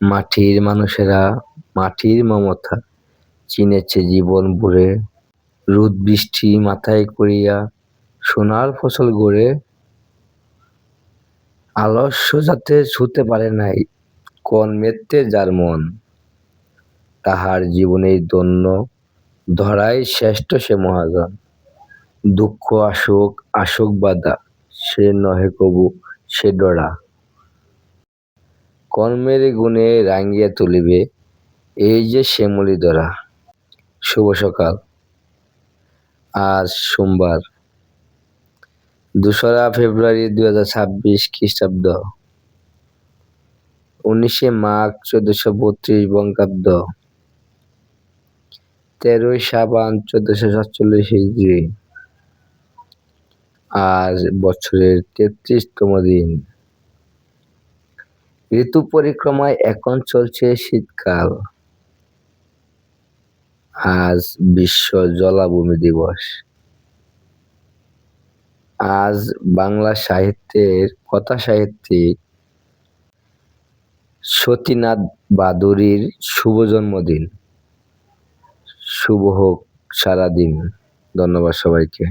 মাটির মানুষেরা মাটির মমতা চিনেছে জীবন ভরে, রোদ বৃষ্টি মাথায় করিয়া সোনার ফসল গড়ে। আলস্য যাতে ছুঁতে পারে নাই কর্মেতে যার মন, তাহার জীবনেই ধন্য, ধরায় শ্রেষ্ঠ সে মহাজন। দুঃখ আসুক আসুক বাধা, সে নহে কবু সে ডরা। কর্মের গুণে রাঙ্গিয়া তুলিবে, এই যে শ্যামলী ধরা। শুভ সকাল। আজ সোমবার 2রা ফেব্রুয়ারি 2026 খ্রিস্টাব্দ, 19শে মাঘ 1432 বঙ্গাব্দ, 13ই শাবান 1447 হিজরি। আজ বছরের 33তম দিন। ঋতু পরিক্রমায় এখন চলছে শীতকাল। আজ বিশ্ব জলাভূমি দিবস। আজ বাংলা সাহিত্যের কথা সাহিত্যিক সতীনাথ ভাদুড়ীর শুভ জন্মদিন। শুভ হোক সারাদিন। ধন্যবাদ সবাইকে।